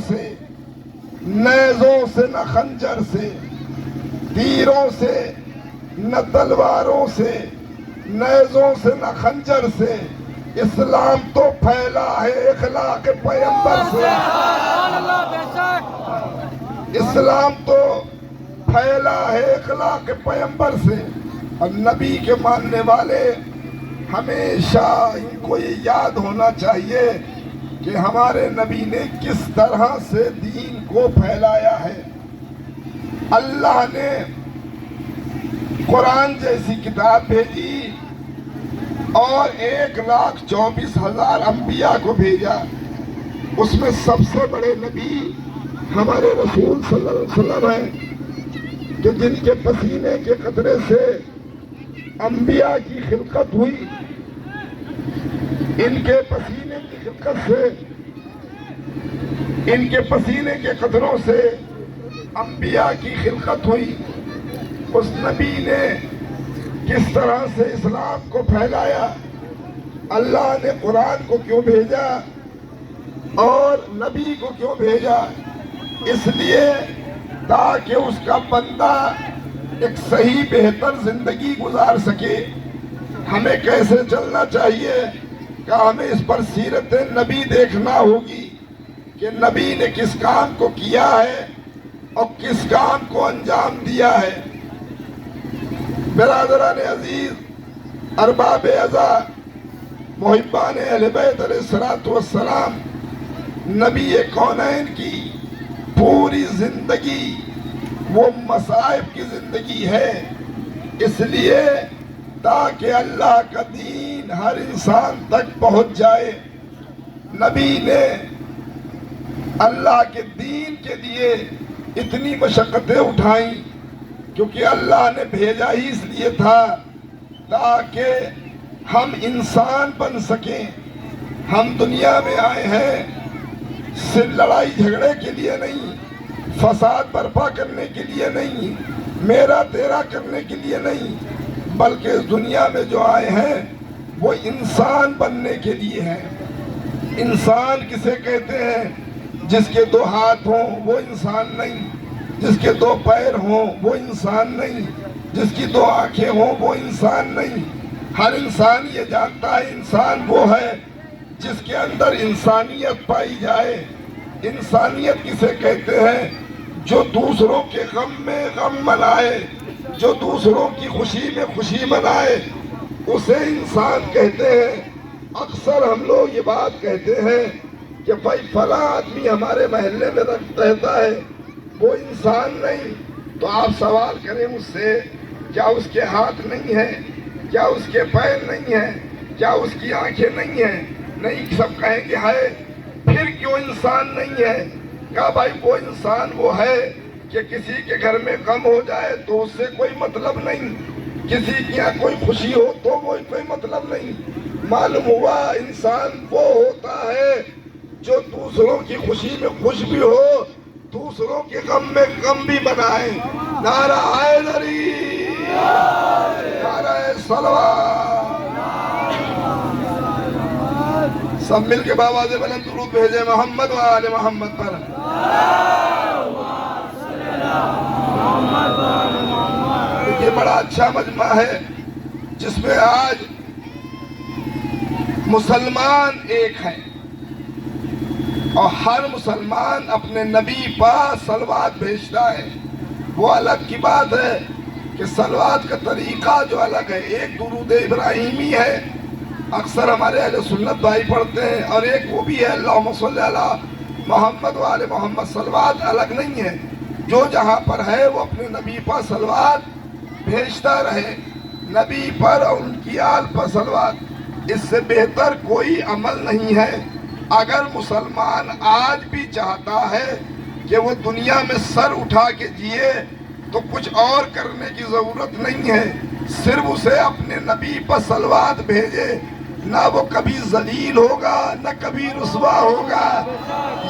سے، نیزوں سے نہ خنجر سے، تیروں سے نہ تلواروں سے، نیزوں سے نہ خنجر سے، اسلام تو پھیلا ہے اخلاق پیغمبر سے۔ اسلام تو پھیلا ہے اخلاق پیغمبر سے۔ اور نبی کے ماننے والے ہمیشہ ان کو یہ یاد ہونا چاہیے کہ ہمارے نبی نے کس طرح سے دین کو پھیلایا ہے۔ اللہ نے قرآن جیسی کتاب بھیجی اور 1,24,000 انبیاء کو بھیجا۔ اس میں سب سے بڑے نبی ہمارے رسول صلی اللہ علیہ وسلم ہیں کہ جن کے پسینے کے قطرے سے انبیاء کی خلقت ہوئی، ان کے پسینے کی خلقت سے، ان کے پسینے کے قطروں سے انبیاء کی خلقت ہوئی۔ اس نبی نے کس طرح سے اسلام کو پھیلایا، اللہ نے قرآن کو کیوں بھیجا اور نبی کو کیوں بھیجا؟ اس لیے تاکہ اس کا بندہ ایک صحیح بہتر زندگی گزار سکے۔ ہمیں کیسے چلنا چاہیے کہ ہمیں اس پر سیرت نبی دیکھنا ہوگی کہ نبی نے کس کام کو کیا ہے اور کس کام کو انجام دیا ہے۔ برادران عزیز، ارباب عزا، محبان اہل بیت علیہ السلام، نبی کونین کی پوری زندگی وہ مصائب کی زندگی ہے، اس لیے تاکہ اللہ کا دین ہر انسان تک پہنچ جائے۔ نبی نے اللہ کے دین کے لیے اتنی مشقتیں اٹھائیں کیونکہ اللہ نے بھیجا ہی اس لیے تھا تاکہ ہم انسان بن سکیں۔ ہم دنیا میں آئے ہیں صرف لڑائی جھگڑے کے لیے نہیں، فساد برپا کرنے کے لیے نہیں، میرا تیرا کرنے کے لیے نہیں، بلکہ اس دنیا میں جو آئے ہیں وہ انسان بننے کے لیے ہیں۔ انسان کسے کہتے ہیں؟ جس کے 2 ہاتھ ہوں وہ انسان نہیں، جس کے 2 پیر ہوں وہ انسان نہیں، جس کی 2 آنکھیں ہوں وہ انسان نہیں۔ ہر انسان یہ جانتا ہے انسان وہ ہے جس کے اندر انسانیت پائی جائے۔ انسانیت کسے کہتے ہیں؟ جو دوسروں کے غم میں غم منائے، جو دوسروں کی خوشی میں خوشی منائے، اسے انسان کہتے ہیں۔ اکثر ہم لوگ یہ بات کہتے ہیں کہ بھائی فلاں آدمی ہمارے محلے میں رہتا ہے، وہ انسان نہیں۔ تو آپ سوال کریں مجھ سے، کیا اس کے ہاتھ نہیں ہیں؟ کیا اس کے پیر نہیں ہیں؟ کیا اس کی آنکھیں نہیں ہیں؟ نہیں، سب کہیں کہ ہے۔ پھر کیوں انسان نہیں ہے؟ کہا بھائی وہ انسان وہ ہے کہ کسی کے گھر میں غم ہو جائے تو اس سے کوئی مطلب نہیں، کسی کی یہاں کوئی خوشی ہو تو وہ کوئی مطلب نہیں۔ معلوم ہوا انسان وہ ہوتا ہے جو دوسروں کی خوشی میں خوش بھی ہو، دوسروں کے غم میں غم بھی بنائے۔ نعرہ حیدری، نعرہ صلوات۔ سب مل کے بابا سے بلند درود بھیجے محمد و آل محمد پر۔ یہ بڑا اچھا مجمع ہے جس میں آج مسلمان ایک ہیں اور ہر مسلمان اپنے نبی پر صلوات بھیجتا ہے۔ وہ الگ کی بات ہے کہ صلوات کا طریقہ جو الگ ہے، ایک درود ابراہیمی ہے، اکثر ہمارے اہل سنت بھائی پڑھتے ہیں، اور ایک وہ بھی ہے اللہم صلی علی محمد و آل محمد۔ صلوات الگ نہیں ہے، جو جہاں پر ہے وہ اپنے نبی پر صلوات بھیجتا رہے، نبی پر اور ان کی آل پر صلوات۔ اس سے بہتر کوئی عمل نہیں ہے۔ اگر مسلمان آج بھی چاہتا ہے کہ وہ دنیا میں سر اٹھا کے جیے تو کچھ اور کرنے کی ضرورت نہیں ہے، صرف اسے اپنے نبی پر صلوات بھیجے، نہ وہ کبھی ذلیل ہوگا نہ کبھی رسوا ہوگا۔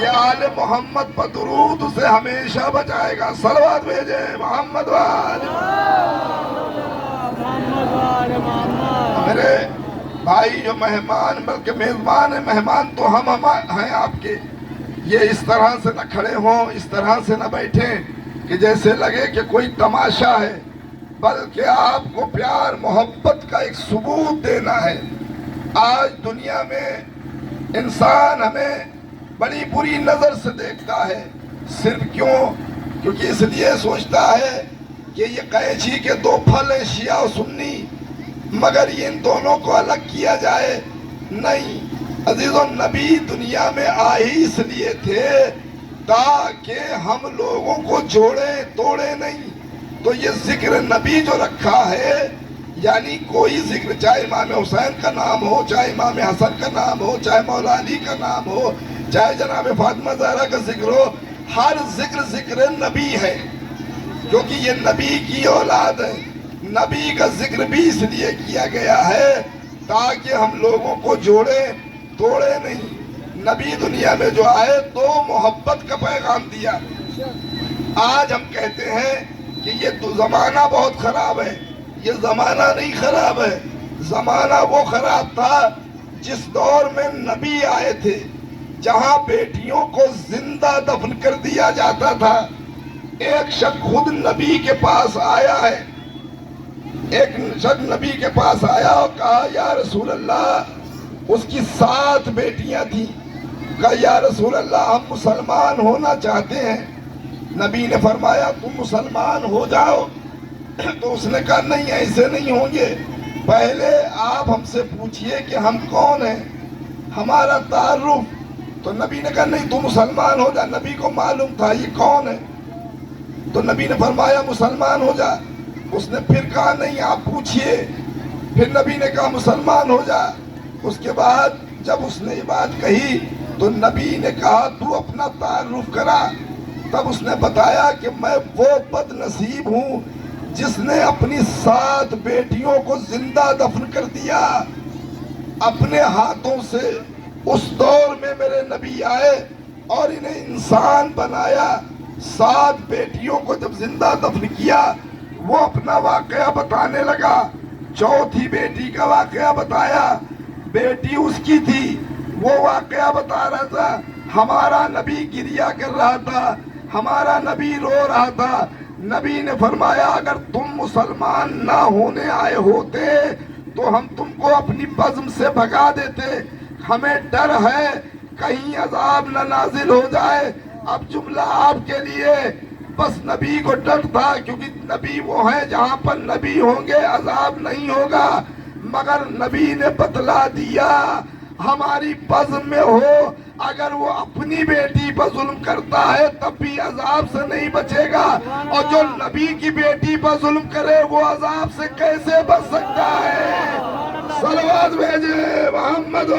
یہ آل محمد پر درود اسے ہمیشہ بچائے گا۔ صلوات بھیجے محمد و آل میرے بھائی جو مہمان بلکہ میزبان ہیں، مہمان تو ہم ہیں آپ کے، یہ اس طرح سے نہ کھڑے ہوں، اس طرح سے نہ بیٹھیں کہ جیسے لگے کہ کوئی تماشا ہے، بلکہ آپ کو پیار محبت کا ایک ثبوت دینا ہے۔ آج دنیا میں انسان ہمیں بڑی بری نظر سے دیکھتا ہے، صرف کیونکہ اس لیے سوچتا ہے کہ یہ قینچی کے دو پھل ہیں، شیعہ و سنی، مگر یہ ان دونوں کو الگ کیا جائے۔ نہیں عزیزو، نبی دنیا میں آئے اس لیے تھے تاکہ ہم لوگوں کو جوڑے توڑے نہیں۔ تو یہ ذکر نبی جو رکھا ہے، یعنی کوئی ذکر، چاہے امام حسین کا نام ہو، چاہے امام حسن کا نام ہو، چاہے مولا علی کا نام ہو، چاہے جناب فاطمہ زہرا کا ذکر ہو، ہر ذکر ذکر نبی ہے، کیونکہ یہ نبی کی اولاد ہے۔ نبی کا ذکر بھی اس لیے کیا گیا ہے تاکہ ہم لوگوں کو جوڑے توڑے نہیں۔ نبی دنیا میں جو آئے تو محبت کا پیغام دیا۔ آج ہم کہتے ہیں کہ یہ تو زمانہ بہت خراب ہے، یہ زمانہ نہیں خراب ہے، زمانہ وہ خراب تھا جس دور میں نبی آئے تھے، جہاں بیٹیوں کو زندہ دفن کر دیا جاتا تھا۔ ایک شخص خود نبی کے پاس آیا ہے، ایک شخص نبی کے پاس آیا اور کہا یا رسول اللہ، اس کی 7 بیٹیاں تھیں، کہا یا رسول اللہ ہم مسلمان ہونا چاہتے ہیں۔ نبی نے فرمایا تم مسلمان ہو جاؤ۔ تو اس نے کہا نہیں، ایسے نہیں ہوں گے، پہلے آپ ہم سے پوچھئے کہ ہم کون ہیں، ہمارا تعارف۔ تو نبی نے کہا نہیں، تم مسلمان ہو جا۔ نبی کو معلوم تھا یہ کون ہے، تو نبی نے فرمایا مسلمان ہو جا۔ اس نے پھر کہا نہیں، آپ پوچھئے۔ پھر نبی نے کہا مسلمان ہو جا۔ اس کے بعد جب اس نے یہ بات کہی تو نبی نے کہا تو اپنا تعارف کرا۔ تب اس نے بتایا کہ میں وہ بد نصیب ہوں جس نے اپنی 7 بیٹیوں کو زندہ دفن کر دیا اپنے ہاتھوں سے۔ اس دور میں میرے نبی آئے اور انہیں انسان بنایا۔ 7 بیٹیوں کو جب زندہ دفن کیا، وہ اپنا واقعہ بتانے لگا۔ چوتھی بیٹی کا واقعہ بتایا، بیٹی اس کی تھی، وہ واقعہ بتا رہا تھا، ہمارا نبی گریہ کر رہا تھا، ہمارا نبی رو رہا تھا۔ نبی نے فرمایا اگر تم مسلمان نہ ہونے آئے ہوتے تو ہم تم کو اپنی بزم سے بھگا دیتے، ہمیں ڈر ہے کہیں عذاب نہ نازل ہو جائے۔ اب جملہ آپ کے لیے، بس نبی کو ڈر تھا، کیونکہ نبی وہ ہیں جہاں پر نبی ہوں گے عذاب نہیں ہوگا، مگر نبی نے بتلا دیا ہماری بزم میں ہو، اگر وہ اپنی بیٹی پر ظلم کرتا ہے تب بھی عذاب سے نہیں بچے گا، اور جو نبی کی بیٹی پر ظلم کرے وہ عذاب سے کیسے بچ سکتا ہے؟ صلوات بھیجے محمد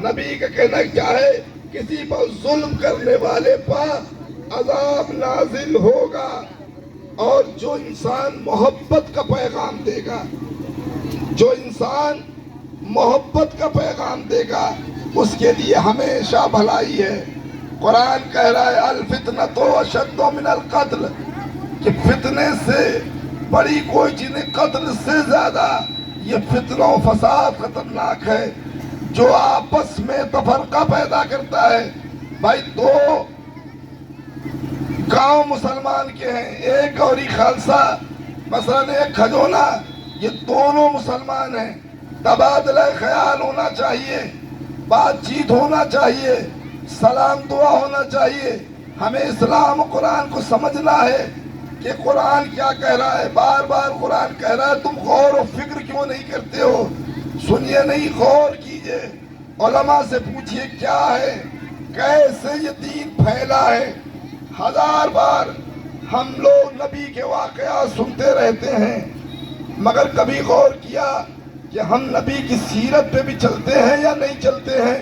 نبی کا کہنا کیا ہے؟ کسی پر ظلم کرنے والے پر عذاب نازل ہوگا، اور جو انسان محبت کا پیغام دے گا، جو انسان محبت کا پیغام دے گا، اس کے لیے ہمیشہ بھلائی ہے۔ قرآن کہہ رہا ہے الفتنۃ اشد من القتل، کہ فتنے سے بڑی کوئی چیز نہیں، قتل سے زیادہ یہ فتنہ و فساد خطرناک ہے جو آپس میں تفرقہ پیدا کرتا ہے۔ بھائی 2 گاؤں مسلمان کے ہیں، ایک گوری خالصہ مثلا ایک کھجونا، یہ دونوں مسلمان ہیں، تبادلہ خیال ہونا چاہیے، بات چیت ہونا چاہیے، سلام دعا ہونا چاہیے۔ ہمیں اسلام و قرآن کو سمجھنا ہے کہ قرآن کیا کہہ رہا ہے۔ بار بار قرآن کہہ رہا ہے تم غور و فکر کیوں نہیں کرتے ہو؟ سنیے نہیں، غور کیجئے، علماء سے پوچھئے کیا ہے، کیسے یہ دین پھیلا ہے۔ 1000 بار ہم لوگ نبی کے واقعات سنتے رہتے ہیں، مگر کبھی غور کیا کہ ہم نبی کی سیرت پہ بھی چلتے ہیں یا نہیں چلتے ہیں؟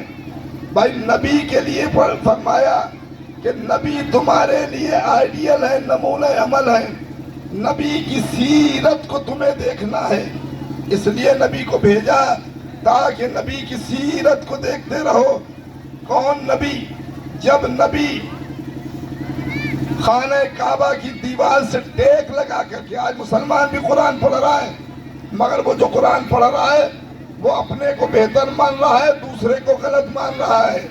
بھائی نبی کے لیے فرمایا کہ نبی تمہارے لیے آئیڈیل ہے، نمونہ عمل ہے، نبی کی سیرت کو تمہیں دیکھنا ہے، اس لیے نبی کو بھیجا تاکہ نبی کی سیرت کو دیکھتے رہو۔ کون نبی؟ جب نبی خانہ کعبہ کی دیوار سے ٹیک لگا کر کے، آج مسلمان بھی قرآن پڑھ رہا ہے، مگر وہ جو قرآن پڑھ رہا ہے وہ اپنے کو بہتر مان رہا ہے، دوسرے کو غلط مان رہا ہے،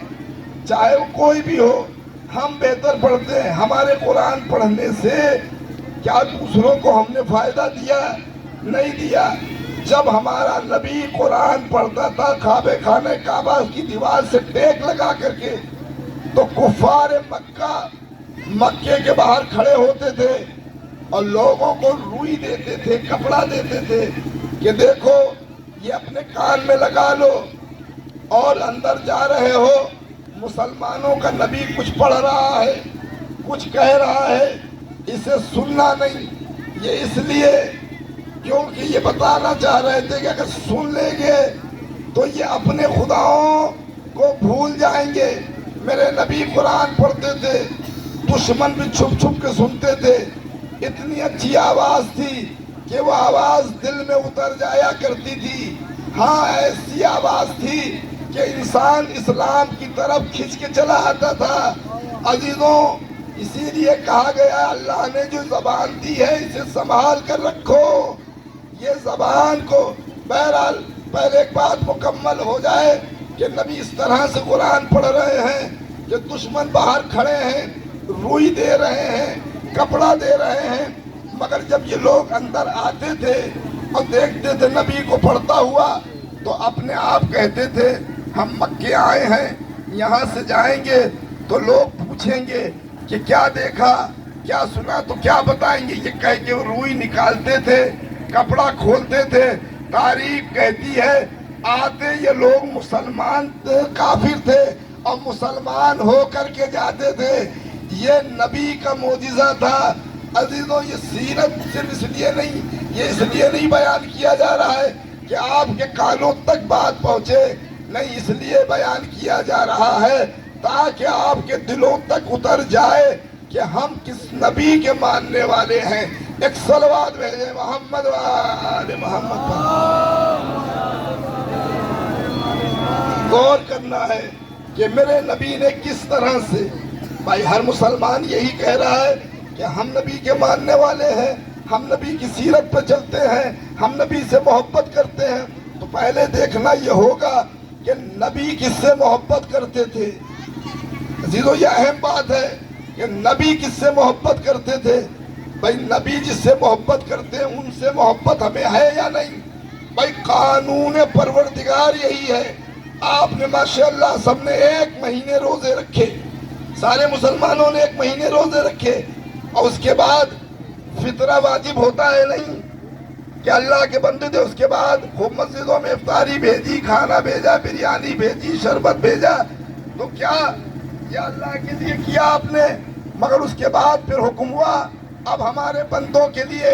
چاہے وہ کوئی بھی ہو۔ ہم بہتر پڑھتے ہیں، ہمارے قرآن پڑھنے سے کیا دوسروں کو ہم نے فائدہ دیا؟ نہیں دیا۔ جب ہمارا نبی قرآن پڑھتا تھا کعبہ خانہ کعبہ کی دیوار سے ٹیک لگا کر کے، تو کفار مکے کے باہر کھڑے ہوتے تھے اور لوگوں کو روئی دیتے تھے، کپڑا دیتے تھے کہ دیکھو یہ اپنے کان میں لگا لو، اور اندر جا رہے ہو مسلمانوں کا نبی کچھ پڑھ رہا ہے، کچھ کہہ رہا ہے، اسے سننا نہیں۔ یہ اس لیے کیونکہ یہ بتانا چاہ رہے تھے کہ اگر سن لیں گے تو یہ اپنے خداؤں کو بھول جائیں گے۔ میرے نبی قرآن پڑھتے تھے، دشمن بھی چھپ چھپ کے سنتے تھے، اتنی اچھی آواز تھی کہ وہ آواز دل میں اتر جایا کرتی تھی۔ ہاں ایسی آواز تھی کہ انسان اسلام کی طرف کھنچ کے چلا آتا تھا۔ عزیزوں، اسی لیے کہا گیا اللہ نے جو زبان دی ہے اسے سنبھال کر رکھو۔ یہ زبان کو، بہرحال پہلے ایک بات مکمل ہو جائے کہ نبی اس طرح سے قرآن پڑھ رہے ہیں کہ دشمن باہر کھڑے ہیں، روئی دے رہے ہیں، کپڑا دے رہے ہیں، مگر جب یہ لوگ اندر آتے تھے اور دیکھتے تھے نبی کو پڑھتا ہوا تو اپنے آپ کہتے تھے ہم مکے آئے ہیں، یہاں سے جائیں گے تو لوگ پوچھیں گے کہ کیا دیکھا، کیا سنا، تو کیا بتائیں گے؟ یہ کہہ کے وہ روئی نکالتے تھے، کپڑا کھولتے تھے۔ تاریخ کہتی ہے آتے یہ لوگ مسلمان کافر تھے اور مسلمان ہو کر کے جاتے تھے۔ یہ نبی کا معجزہ تھا۔ عزیزوں، یہ سیرت صرف اس لیے نہیں، یہ اس لیے نہیں بیان کیا جا رہا ہے کہ آپ کے کانوں تک بات پہنچے، نہیں، اس لیے بیان کیا جا رہا ہے تاکہ آپ کے دلوں تک اتر جائے کہ ہم کس نبی کے ماننے والے ہیں۔ ایک صلوات بھیجے محمد و آل محمد پر۔ غور کرنا ہے کہ میرے نبی نے کس طرح سے، بھائی ہر مسلمان یہی کہہ رہا ہے کہ ہم نبی کے ماننے والے ہیں، ہم نبی کی سیرت پہ چلتے ہیں، ہم نبی سے محبت کرتے ہیں، تو پہلے دیکھنا یہ ہوگا کہ نبی کس سے محبت کرتے تھے۔ عزیزو، یہ اہم بات ہے کہ نبی کس سے محبت کرتے تھے۔ بھائی نبی جس سے محبت کرتے ہیں ان سے محبت ہمیں ہے یا نہیں؟ بھائی قانون پروردگار یہی ہے۔ آپ نے ماشاءاللہ سب نے 1 مہینے روزے رکھے، سارے مسلمانوں نے 1 مہینے روزے رکھے، اور اس کے بعد فطرہ واجب ہوتا ہے نہیں کہ اللہ کے بندے تھے، اس کے بعد خوب مسجدوں میں افطاری بھیجی، کھانا بھیجا، بریانی بھیجی، شربت بھیجا، تو کیا یہ اللہ کے لیے کیا آپ نے؟ مگر اس کے بعد پھر حکم ہوا اب ہمارے بندوں کے لیے،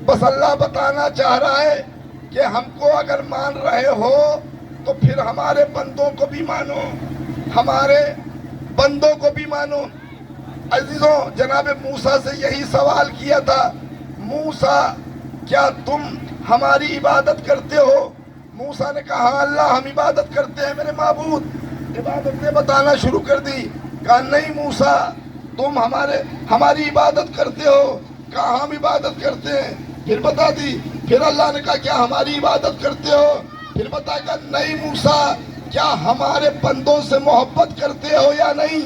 بس اللہ بتانا چاہ رہا ہے کہ ہم کو اگر مان رہے ہو تو پھر ہمارے بندوں کو بھی مانو، ہمارے بندوں کو بھی مانو۔ عزیزوں، جناب موسیٰ سے یہی سوال کیا تھا، موسیٰ کیا تم ہماری عبادت کرتے ہو؟ موسیٰ نے کہا ہاں اللہ ہم عبادت کرتے ہیں میرے معبود۔ عبادت نے بتانا شروع کر دی، کہا نہیں موسیٰ تم ہماری عبادت کرتے ہو؟ کہا ہم عبادت کرتے ہیں۔ پھر بتا دی، پھر اللہ نے کہا کیا ہماری عبادت کرتے ہو؟ پھر بتا کہا نہیں موسیٰ کیا ہمارے بندوں سے محبت کرتے ہو یا نہیں؟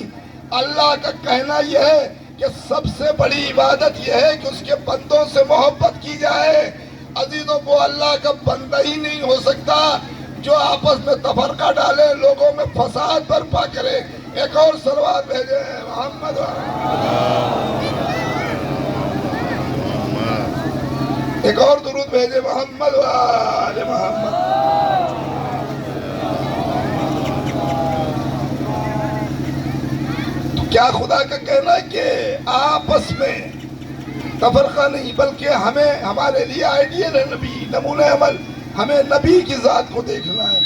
اللہ کا کہنا یہ ہے کہ سب سے بڑی عبادت یہ ہے کہ اس کے بندوں سے محبت کی جائے۔ عزیزوں، وہ اللہ کا بندہ ہی نہیں ہو سکتا جو آپس میں تفرقہ ڈالے، لوگوں میں فساد برپا کرے۔ ایک اور صلوات بھیجے محمد، ایک اور درود بھیجے محمد و آل محمد۔ تو کیا خدا کا کہنا ہے کہ آپس میں تفرقہ نہیں، بلکہ ہمیں ہمارے لیے آئیڈیل ہے نبی، نمونہ عمل، ہمیں نبی کی ذات کو دیکھنا ہے۔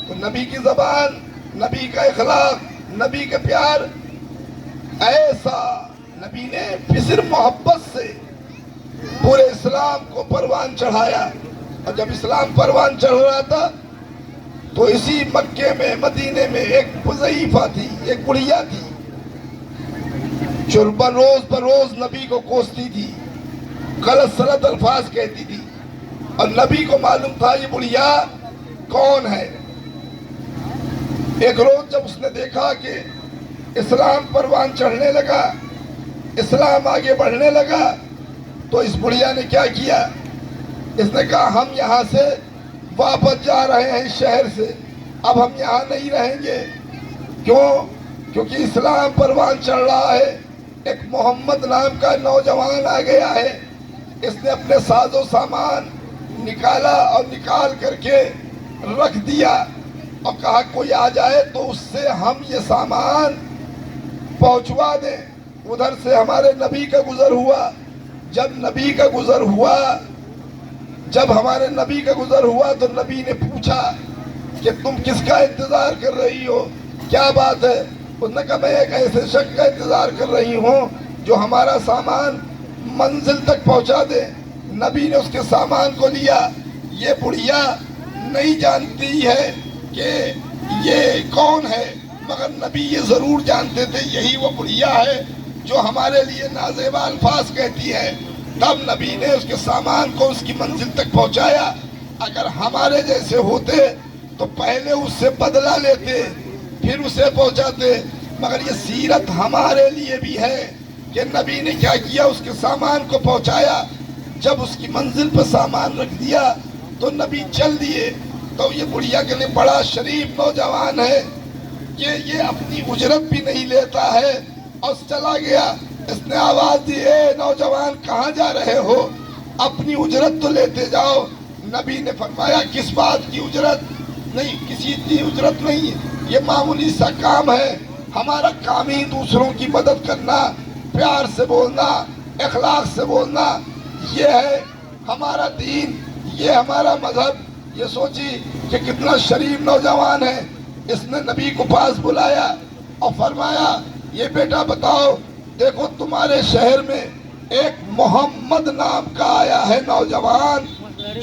تو نبی کی زبان، نبی کا اخلاق، نبی کا پیار ایسا، نبی نے صرف محبت سے پورے اسلام کو پروان چڑھایا۔ اور جب اسلام پروان چڑھ رہا تھا تو اسی مکے میں، مدینے میں ایک ضعیفہ تھی، ایک بڑھیا تھی جو بروز نبی کو کوستی تھی، غلط سلط الفاظ کہتی تھی، اور نبی کو معلوم تھا یہ بڑھیا کون ہے؟ ایک روز جب اس نے دیکھا کہ اسلام پروان چڑھنے لگا، اسلام آگے بڑھنے لگا، تو اس بڑھیا نے کیا کیا؟ اس نے کہا ہم یہاں سے واپس جا رہے ہیں شہر سے، اب ہم یہاں نہیں رہیں گے۔ کیوں؟ کیونکہ اسلام پروان چڑھ رہا ہے، ایک محمد نام کا نوجوان آ گیا ہے، اس نے اپنے ساز و سامان نکالا اور نکال کر کے رکھ دیا اور کہا کوئی آ جائے تو اس سے ہم یہ سامان پہنچوا دیں۔ ادھر سے ہمارے نبی کا گزر ہوا، جب ہمارے نبی کا گزر ہوا تو نبی نے پوچھا کہ تم کس کا انتظار کر رہی ہو، کیا بات ہے؟ اس نے کہا میں ایک ایسے شخص کا انتظار کر رہی ہوں جو ہمارا سامان منزل تک پہنچا دے۔ نبی نے اس کے سامان کو لیا۔ یہ بڑھیا نہیں جانتی ہے کہ یہ کون ہے، مگر نبی یہ ضرور جانتے تھے یہی وہ بڑھیا ہے جو ہمارے لیے نازیبا الفاظ کہتی ہے۔ تب نبی نے اس کے سامان کو اس کی منزل تک پہنچایا۔ اگر ہمارے جیسے ہوتے تو پہلے اس سے بدلہ لیتے پھر اسے پہنچاتے، مگر یہ سیرت ہمارے لیے بھی ہے کہ نبی نے کیا کیا، اس کے سامان کو پہنچایا۔ جب اس کی منزل پر سامان رکھ دیا تو نبی چل دیے۔ تو یہ بڑھیا کے لیے بڑا شریف نوجوان ہے کہ یہ اپنی اجرت بھی نہیں لیتا ہے اور چلا گیا۔ اس نے آواز دی اے نوجوان کہاں جا رہے ہو، اپنی اجرت تو لیتے جاؤ۔ نبی نے فرمایا کس بات کی اجرت؟ نہیں، کسی کی اجرت نہیں، یہ معمولی سا کام ہے۔ ہمارا کام ہی دوسروں کی مدد کرنا، پیار سے بولنا، اخلاق سے بولنا، یہ ہے ہمارا دین، یہ ہمارا مذہب۔ یہ سوچی کہ کتنا شریف نوجوان ہے۔ اس نے نبی کو پاس بلایا اور فرمایا یہ بیٹا بتاؤ، دیکھو تمہارے شہر میں ایک محمد نام کا آیا ہے نوجوان،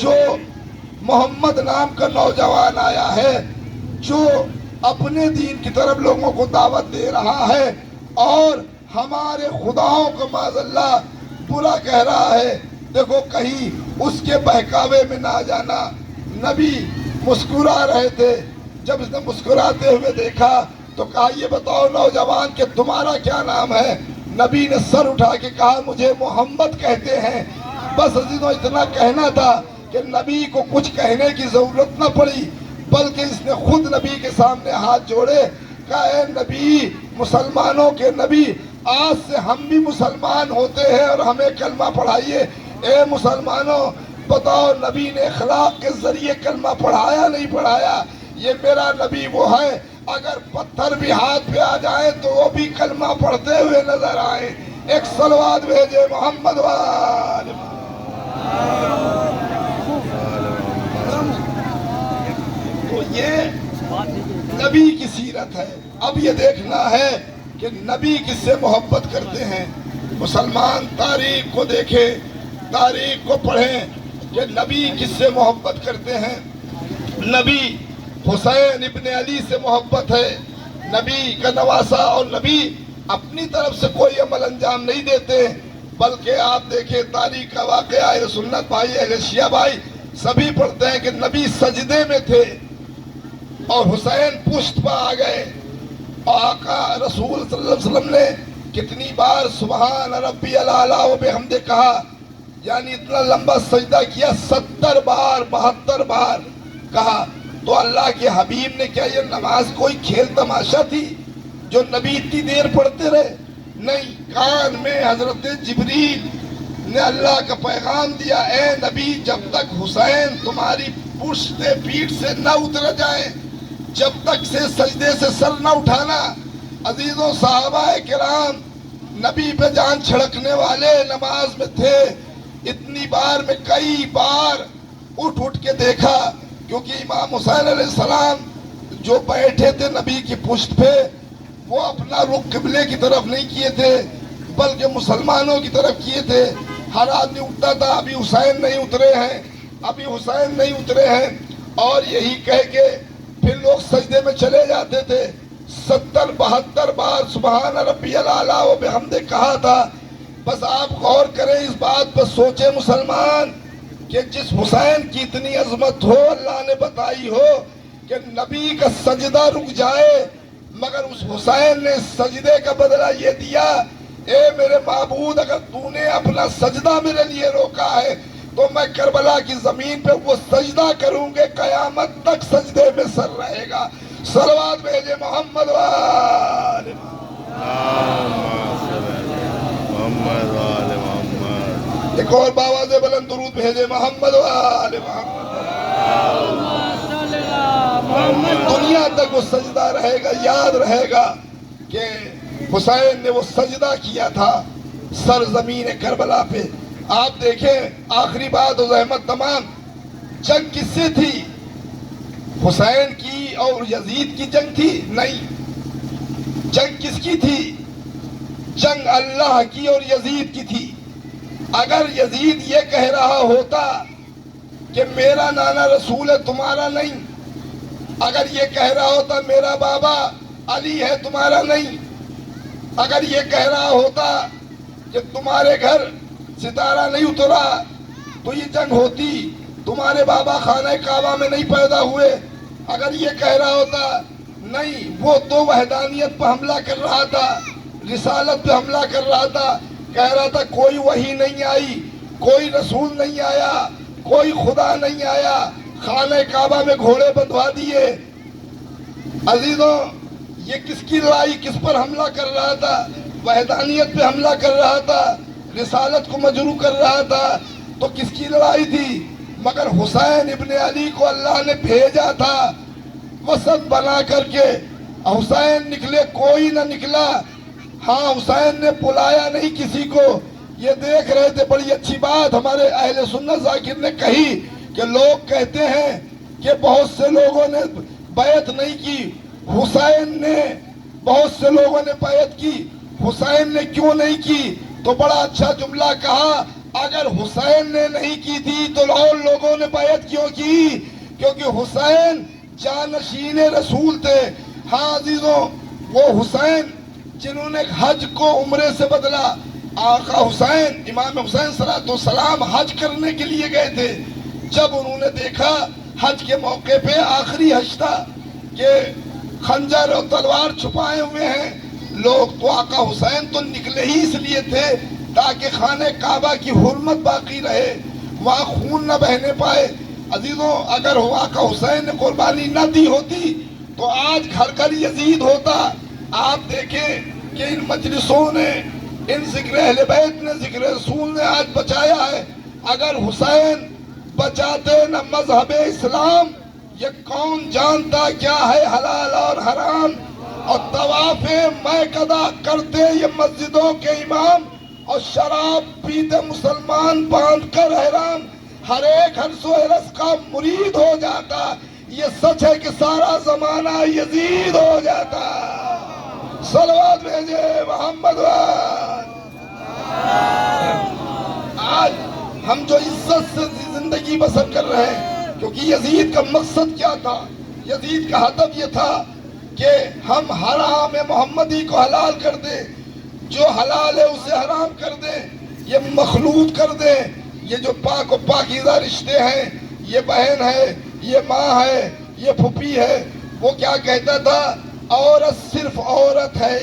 جو محمد نام کا نوجوان آیا ہے جو اپنے دین کی طرف لوگوں کو دعوت دے رہا ہے اور ہمارے خداؤں کو معاذ اللہ برا کہہ رہا ہے، دیکھو کہیں اس کے بہکاوے میں نہ جانا۔ نبی مسکرا رہے تھے، جب اس نے مسکراتے ہوئے دیکھا تو کہا یہ بتاؤ نوجوان کہ تمہارا کیا نام ہے؟ نبی نے سر اٹھا کے کہا مجھے محمد کہتے ہیں۔ بس عزیزوں اتنا کہنا تھا کہ نبی کو کچھ کہنے کی ضرورت نہ پڑی، بلکہ اس نے خود نبی کے سامنے ہاتھ جوڑے، کہا اے نبی، مسلمانوں کے نبی، آج سے ہم بھی مسلمان ہوتے ہیں اور ہمیں کلمہ پڑھائیے۔ اے مسلمانوں بتاؤ نبی نے اخلاق کے ذریعے کلمہ پڑھایا نہیں پڑھایا؟ یہ میرا نبی وہ ہے اگر پتھر بھی ہاتھ پہ آ جائیں تو وہ بھی کلمہ پڑھتے ہوئے نظر آئے۔ ایک صلوات بھیجے محمد وآل تو یہ نبی کی سیرت ہے۔ اب یہ دیکھنا ہے کہ نبی کس سے محبت کرتے ہیں۔ مسلمان تاریخ کو دیکھیں، تاریخ کو پڑھیں کہ نبی کس سے محبت کرتے ہیں۔ نبی حسین ابن علی سے محبت ہے، نبی کا نواسا، اور نبی اپنی طرف سے کوئی عمل انجام نہیں دیتے، بلکہ آپ دیکھیں تاریخ کا واقعہ، اہل سنت بھائی، اہل شیعہ بھائی سبھی پڑھتے ہیں کہ نبی سجدے میں تھے اور حسین پشت پر آ گئے، اور آقا رسول صلی اللہ علیہ وسلم نے کتنی بار سبحان ربی الاعلیٰ و بحمدہ کہا، یعنی اتنا لمبا سجدہ کیا، 70 بار 72 بار کہا۔ تو اللہ کے حبیب نے کیا یہ نماز کوئی کھیل تماشا تھی جو نبی اتنی دیر پڑھتے رہے؟ نہیں، کان میں حضرت جبریل نے اللہ کا پیغام دیا، اے نبی جب تک حسین تمہاری پشت پیٹھ سے نہ اتر جائیں، جب تک سے سجدے سے سر نہ اٹھانا۔ عزیزوں صحابہ کرام نبی پہ جان چھڑکنے والے نماز میں تھے، اتنی بار میں کئی بار اٹھ کے دیکھا، کیونکہ امام حسین علیہ السلام جو بیٹھے تھے نبی کی پشت پہ، وہ اپنا رخ قبلے کی طرف نہیں کیے تھے بلکہ مسلمانوں کی طرف کیے تھے۔ ہر آدمی اٹھتا تھا ابھی حسین نہیں اترے ہیں، ابھی حسین نہیں اترے ہیں، اور یہی کہہ کے پھر لوگ سجدے میں چلے جاتے تھے۔ 70 72 بار سبحان ربی الاعلیٰ و بحمدہ کہا تھا۔ بس آپ غور کریں اس بات پر، سوچیں مسلمان، کہ جس حسین کی اتنی عظمت ہو، اللہ نے بتائی ہو کہ نبی کا سجدہ رک جائے، مگر اس حسین نے سجدے کا بدلہ یہ دیا، اے میرے معبود اگر تو نے اپنا سجدہ میرے لیے روکا ہے تو میں کربلا کی زمین پہ وہ سجدہ کروں گے، قیامت تک سجدے میں سر رہے گا۔ صلوات بھیجے محمد وآل محمد وآل محمد۔ ایک اور باواز بلند درود بھیجے محمد وآل محمد۔ دنیا تک وہ سجدہ رہے گا، یاد رہے گا کہ حسین نے وہ سجدہ کیا تھا سرزمین کربلا پہ۔ آپ دیکھیں آخری بات و زحمت تمام، جنگ کس سے تھی؟ حسین کی اور یزید کی جنگ تھی؟ نہیں۔ جنگ کس کی تھی؟ جنگ اللہ کی اور یزید کی تھی۔ اگر یزید یہ کہہ رہا ہوتا کہ میرا نانا رسول ہے تمہارا نہیں، اگر یہ کہہ رہا ہوتا میرا بابا علی ہے تمہارا نہیں، اگر یہ کہہ رہا ہوتا کہ تمہارے گھر ستارہ نہیں اترا تو یہ جنگ ہوتی، تمہارے بابا خانہ کعبہ میں نہیں پیدا ہوئے، اگر یہ کہہ رہا ہوتا نہیں، وہ تو وحدانیت پہ حملہ کر رہا تھا، رسالت پہ حملہ کر رہا تھا، کہہ رہا تھا کوئی وحی نہیں آئی، کوئی رسول نہیں آیا، کوئی خدا نہیں آیا، خانہ کعبہ میں گھوڑے بندھوا دیے۔ عزیزوں یہ کس کی لڑائی، کس پر حملہ کر رہا تھا؟ وحدانیت پہ حملہ کر رہا تھا، رسالت کو مجروح کر رہا تھا، تو کس کی لڑائی تھی؟ مگر حسین ابن علی کو اللہ نے بھیجا تھا وسط بنا کر کے۔ حسین نکلے کوئی نہ نکلا، ہاں حسین نے بلایا نہیں کسی کو۔ یہ دیکھ رہے تھے، بڑی اچھی بات ہمارے اہل سنت ذاکر نے کہی کہ لوگ کہتے ہیں کہ بہت سے لوگوں نے بیعت نہیں کی، حسین نے، بہت سے لوگوں نے بیعت کی، حسین نے کیوں نہیں کی؟ تو بڑا اچھا جملہ کہا، اگر حسین نے نہیں کی تھی تو اور لوگوں نے بیعت کیوں کی؟ کیونکہ حسین جانشین رسول تھے۔ ہاں عزیزوں وہ حسین جنہوں نے حج کو عمرے سے بدلا، آقا حسین امام حسین صلی اللہ علیہ وسلم حج کرنے کے لیے گئے تھے، جب انہوں نے دیکھا حج کے موقع پہ آخری حج تھا کہ خنجر اور تلوار چھپائے ہوئے ہیں لوگ، تو آقا حسین تو نکلے ہی اس لیے تھے تاکہ خانہ کعبہ کی حرمت باقی رہے، وہاں خون نہ بہنے پائے۔ عزیزوں اگر آقا حسین نے قربانی نہ دی ہوتی تو آج گھر گھر یزید ہوتا۔ آپ دیکھیں کہ ان مجلسوں نے، ان ذکر اہل بیت نے، ذکر رسول نے آج بچایا ہے۔ اگر حسین بچاتے نہ مذہب اسلام، یہ کون جانتا کیا ہے حلال اور حرام؟ اور طواف میکدہ کرتے یہ مسجدوں کے امام، اور شراب پیتے مسلمان باندھ کر حیران، ہر ایک ہرس و حرس کا مرید ہو جاتا۔ یہ سچ ہے کہ سارا زمانہ یزید ہو جاتا۔ صلوات بھیجے محمد وآل۔ آج ہم جو عزت سے زندگی بسر کر رہے ہیں، کیونکہ یزید کا مقصد کیا تھا؟ یزید کا ہدف یہ تھا کہ ہم حرام محمدی کو حلال کر دیں، جو حلال ہے اسے حرام کر دیں، یہ مخلوط کر دیں۔ یہ جو پاک و پاکیزہ رشتے ہیں، یہ بہن ہے، یہ ماں ہے، یہ پھوپھی ہے، وہ کیا کہتا تھا؟ عورت صرف عورت ہے،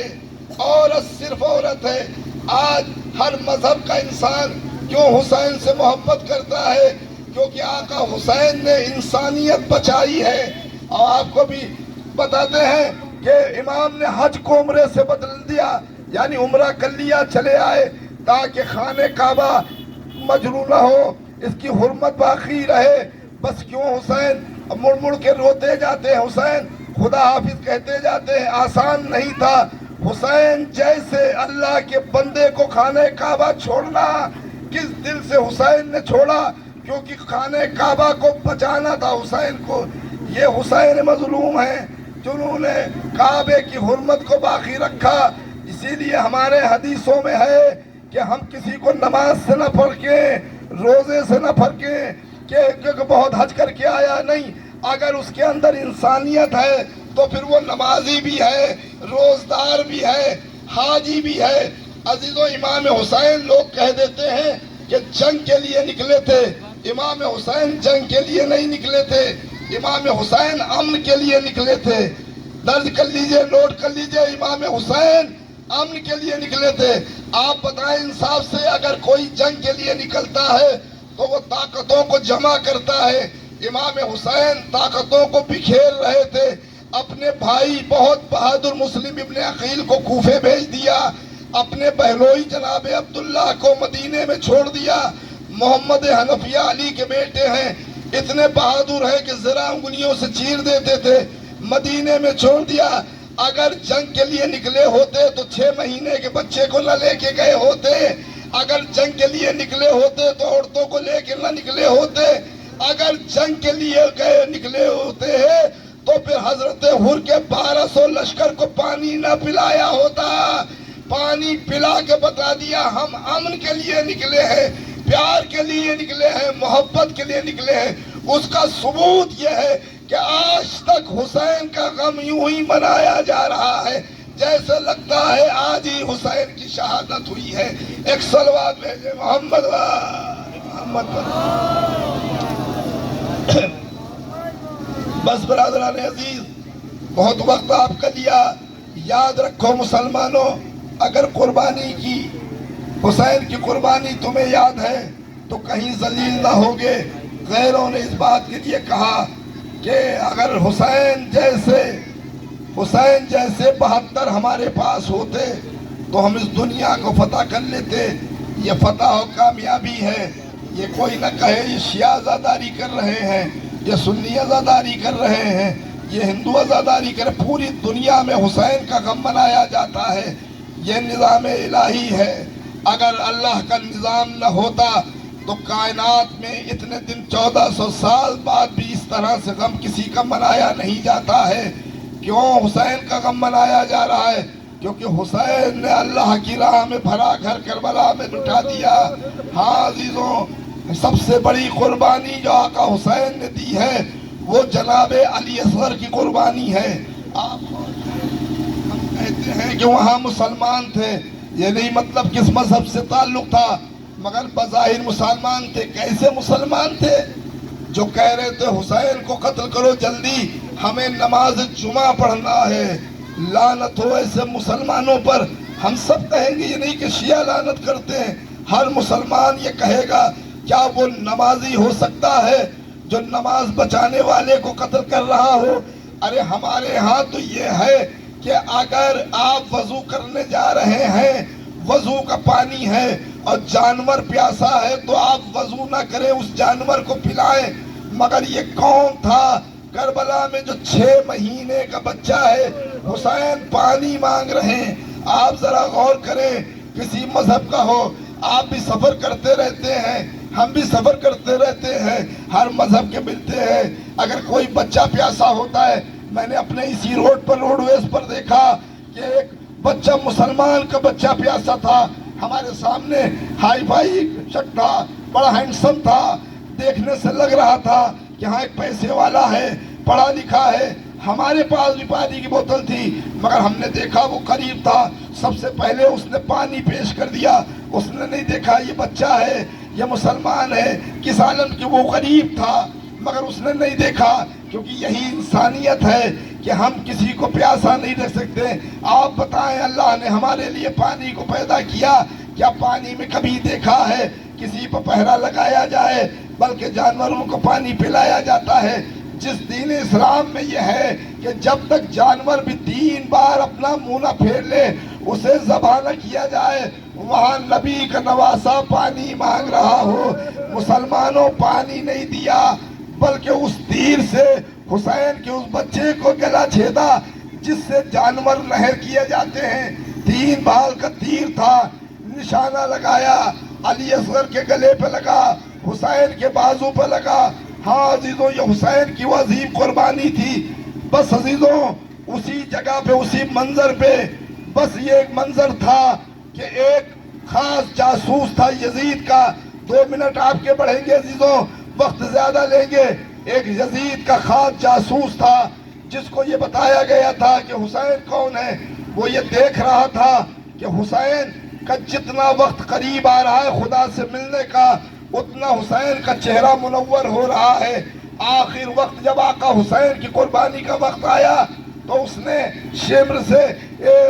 عورت صرف عورت ہے۔ آج ہر مذہب کا انسان کیوں حسین سے محبت کرتا ہے؟ کیونکہ آقا حسین نے انسانیت بچائی ہے۔ اور آپ کو بھی بتاتے ہیں کہ امام نے حج کو عمرے سے بدل دیا، یعنی عمرہ کر لیا، چلے آئے تاکہ خانہ کعبہ مجروح نہ ہو، اس کی حرمت باقی رہے۔ بس کیوں حسین مڑ مڑ کے روتے جاتے ہیں، حسین خدا حافظ کہتے جاتے ہیں، آسان نہیں تھا حسین جیسے اللہ کے بندے کو خانہ کعبہ چھوڑنا۔ کس دل سے حسین نے چھوڑا؟ کیونکہ خانہ کعبہ کو بچانا تھا حسین کو۔ یہ حسین مظلوم ہیں جنہوں نے کعبے کی حرمت کو باقی رکھا۔ اسی لیے ہمارے حدیثوں میں ہے کہ ہم کسی کو نماز سے نہ پھرکیں، روزے سے نہ پھرکیں کہ بہت حج کر کے آیا، نہیں۔ اگر اس کے اندر انسانیت ہے تو پھر وہ نمازی بھی ہے، روزدار بھی ہے، حاجی بھی ہے۔ عزیزوں امام حسین لوگ کہہ دیتے ہیں کہ جنگ کے لیے نکلے تھے، امام حسین جنگ کے لیے نہیں نکلے تھے، امام حسین امن کے لیے نکلے تھے۔ درج کر لیجئے، نوٹ کر لیجئے، امام حسین امن کے لیے نکلے تھے۔ آپ بتائیں انصاف سے، اگر کوئی جنگ کے لیے نکلتا ہے تو وہ طاقتوں کو جمع کرتا ہے۔ امام حسین طاقتوں کو بکھیر رہے تھے۔ اپنے بھائی بہت بہادر مسلم ابن عقیل کو کوفے بھیج دیا، اپنے بہنوئی جناب عبداللہ کو مدینے میں چھوڑ دیا۔ محمد حنفیہ علی کے بیٹے ہیں، اتنے بہادر ہیں کہ ذرا انگلیوں سے چیر دیتے تھے، مدینے میں چھوڑ دیا۔ اگر جنگ کے لیے نکلے ہوتے تو 6 مہینے کے بچے کو نہ لے کے گئے ہوتے، اگر جنگ کے لیے نکلے ہوتے تو عورتوں کو لے کے نہ نکلے ہوتے، اگر جنگ کے لیے نکلے ہوتے ہیں تو پھر حضرت حر کے 1200 لشکر کو پانی نہ پلایا ہوتا۔ پانی پلا کے بتا دیا ہم امن کے لیے نکلے ہیں، پیار کے لیے نکلے ہیں، محبت کے لیے نکلے ہیں۔ اس کا ثبوت یہ ہے کہ آج تک حسین کا غم یوں ہی منایا جا رہا ہے جیسے لگتا ہے آج ہی حسین کی شہادت ہوئی ہے۔ ایک صلوات بھیجے محمد بس برادران عزیز، بہت وقت آپ کا لیا۔ یاد رکھو مسلمانوں، اگر قربانی کی، حسین کی قربانی تمہیں یاد ہے تو کہیں ذلیل نہ ہوگے۔ غیروں نے اس بات کے لیے کہا کہ اگر حسین جیسے 72 ہمارے پاس ہوتے تو ہم اس دنیا کو فتح کر لیتے۔ یہ فتح و کامیابی ہے، یہ کوئی نہ کہے یہ شیعہ عزاداری کر رہے ہیں، یہ سنی عزاداری کر رہے ہیں، یہ ہندو عزاداری کر، پوری دنیا میں حسین کا غم منایا جاتا ہے۔ یہ نظام الہی ہے۔ اگر اللہ کا نظام نہ ہوتا تو کائنات میں اتنے دن 1400 سال بعد بھی اس طرح سے غم کسی کا منایا نہیں جاتا ہے۔ کیوں حسین کا غم منایا جا رہا ہے؟ کیونکہ حسین نے اللہ کی راہ میں بھرا گھر کربلا میں لٹا دیا۔ ہاں عزیزوں، سب سے بڑی قربانی جو آقا حسین نے دی ہے وہ جناب علی اصغر کی قربانی ہے۔ ہم کہتے ہیں کہ وہاں مسلمان تھے، یہ نہیں مطلب کس مذہب سے تعلق تھا، مگر بظاہر مسلمان تھے۔ کیسے مسلمان تھے؟ جو کہہ رہے تھے حسین کو قتل کرو جلدی، ہمیں نماز جمعہ پڑھنا ہے۔ لعنت ہو ایسے مسلمانوں پر۔ ہم سب کہیں گے، یہ نہیں کہ شیعہ لعنت کرتے ہیں، ہر مسلمان یہ کہے گا کیا وہ نمازی ہو سکتا ہے جو نماز بچانے والے کو قتل کر رہا ہو؟ ارے ہمارے ہاں تو یہ ہے کہ اگر آپ وضو کرنے جا رہے ہیں، وضو کا پانی ہے اور جانور پیاسا ہے تو آپ وضو نہ کریں، اس جانور کو پلائیں۔ مگر یہ کون تھا کربلا میں جو 6 مہینے کا بچہ ہے، حسین پانی مانگ رہے ہیں۔ آپ ذرا غور کریں، کسی مذہب کا ہو، آپ بھی سفر کرتے رہتے ہیں، ہم بھی سفر کرتے رہتے ہیں، ہر مذہب کے ملتے ہیں۔ اگر کوئی بچہ پیاسا ہوتا ہے، میں نے اپنے اسی روڈ پر، روڈ ویز پر دیکھا کہ ایک بچہ، مسلمان کا بچہ پیاسا تھا، ہمارے سامنے ہائی فائی شخص تھا، بڑا ہینڈسم تھا، دیکھنے سے لگ رہا تھا کہ ہاں ایک پیسے والا ہے، پڑھا لکھا ہے۔ ہمارے پاس بھی پانی کی بوتل تھی، مگر ہم نے دیکھا وہ قریب تھا، سب سے پہلے اس نے پانی پیش کر دیا۔ اس نے نہیں دیکھا یہ بچہ ہے، یہ مسلمان ہے، کس عالم کی، وہ قریب تھا مگر اس نے نہیں دیکھا، کیونکہ یہی انسانیت ہے کہ ہم کسی کو پیاسا نہیں رکھ سکتے۔ آپ بتائیں، اللہ نے ہمارے لیے پانی کو پیدا کیا، کیا پانی میں کبھی دیکھا ہے کسی پر پہرا لگایا جائے؟ بلکہ جانوروں کو پانی پلایا جاتا ہے۔ جس دین اسلام میں یہ ہے کہ جب تک جانور بھی 3 بار اپنا منہ نہ پھیر لے، اسے ذبح نہ کیا جائے، وہاں نبی کا نواسا پانی مانگ رہا ہو۔ مسلمانوں پانی نہیں دیا، بلکہ اس تیر سے حسین کے اس بچے کو گلا چھیدا جس سے جانور نہر کیے جاتے ہیں۔ 3 بال کا تیر تھا، نشانہ لگایا، علی اصغر کے گلے پہ لگا، حسین کے بازو پہ لگا۔ ہاں عزیزوں، یہ حسین کی وہ عظیم قربانی تھی۔ بس عزیزوں، اسی جگہ پہ، اسی منظر پہ، بس یہ ایک منظر تھا کہ ایک خاص جاسوس تھا یزید کا۔ 2 منٹ آپ کے بڑھیں گے عزیزوں، وقت زیادہ لیں گے۔ ایک یزید کا خاص جاسوس تھا جس کو یہ بتایا گیا تھا کہ حسین کون ہے۔ وہ یہ دیکھ رہا تھا کہ حسین کا جتنا وقت قریب آ رہا ہے خدا سے ملنے کا، اتنا حسین کا چہرہ منور ہو رہا ہے۔ آخر وقت جب آقا حسین کی قربانی کا وقت آیا تو اس نے شمر سے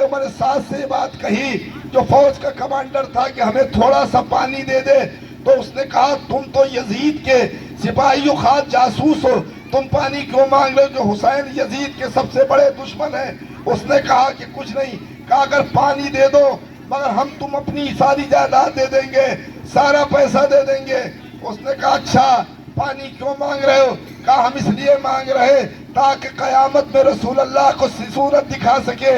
عمر سعد سے یہ بات کہی جو فوج کا کمانڈر تھا کہ ہمیں تھوڑا سا پانی دے دے۔ تو اس نے کہا تم تو یزید کے سپاہی و خاص جاسوس ہو، تم پانی کیوں مانگ رہے ہو جو حسین یزید کے سب سے بڑے دشمن ہیں؟ اس نے کہا کہ کچھ نہیں، کہا اگر پانی دے دو مگر ہم تم اپنی ساری جائیداد دے دیں گے، سارا پیسہ دے دیں گے۔ اس نے کہا اچھا پانی کیوں مانگ رہے ہو؟ کہا ہم اس لیے مانگ رہے تاکہ قیامت میں رسول اللہ کو صورت دکھا سکے۔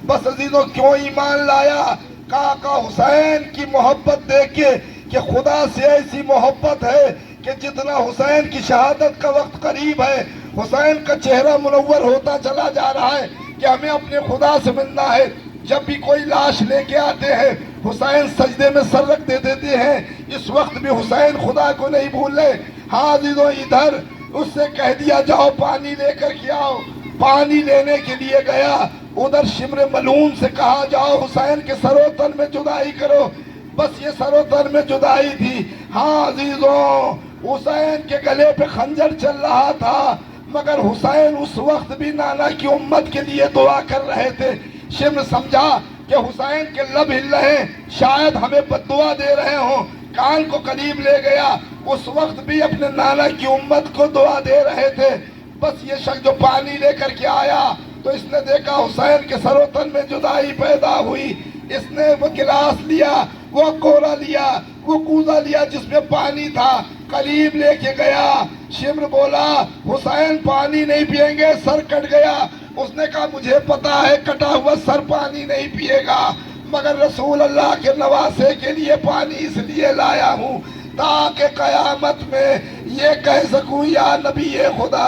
بس عزیزوں کیوں ایمان لایا؟ کہا آقا حسین کی محبت دیکھ کے کہ خدا سے ایسی محبت ہے کہ جتنا حسین کی شہادت کا وقت قریب ہے حسین کا چہرہ منور ہوتا چلا جا رہا ہے کہ ہمیں اپنے خدا سے ملنا ہے۔ جب بھی کوئی لاش لے کے آتے ہیں حسین سجدے میں سر رکھ دیتے ہیں، اس وقت بھی حسین خدا کو نہیں بھولے۔ ہاں عزیزوں ادھر اس سے کہہ دیا جاؤ پانی لے کر کے آؤ، پانی لینے کے لیے گیا۔ ادھر شمر ملعون سے کہا جاؤ حسین کے سر و تن میں جدائی کرو، بس یہ سر و تن میں جدائی تھی۔ ہاں عزیزوں حسین کے گلے پہ خنجر چل رہا تھا مگر حسین اس وقت بھی نانا کی امت کے لیے دعا کر رہے تھے۔ شمر سمجھا کہ حسین کے لب ہل رہے ہیں، شاید ہمیں بد دعا دے رہے ہوں، کان کو قریب لے گیا، اس وقت بھی اپنے نانا کی امت کو دعا دے رہے تھے۔ بس یہ شخص جو پانی لے کر کے آیا تو اس نے دیکھا حسین کے سر و تن میں جدائی پیدا ہوئی۔ اس نے وہ گلاس لیا، وہ کورا لیا، وہ کوزہ لیا جس میں پانی تھا، قریب لے کے گیا۔ شمر بولا حسین پانی نہیں پئیں گے، سر کٹ گیا۔ اس نے کہا مجھے پتا ہے کٹا ہوا سر پانی نہیں پیے گا مگر رسول اللہ کے نواسے کے لیے پانی اس لیے لایا ہوں تاکہ قیامت میں یہ کہہ سکوں یا نبی خدا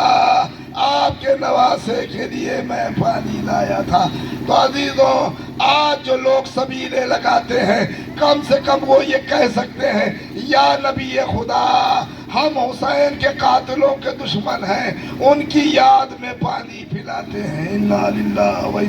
آپ کے نواسے کے لیے میں پانی لایا تھا۔ تو عزیزوں آج جو لوگ سبیلے لگاتے ہیں کم سے کم وہ یہ کہہ سکتے ہیں یا نبی خدا ہم حسین کے قاتلوں کے دشمن ہیں، ان کی یاد میں پانی پلاتے ہیں۔ انا للہ و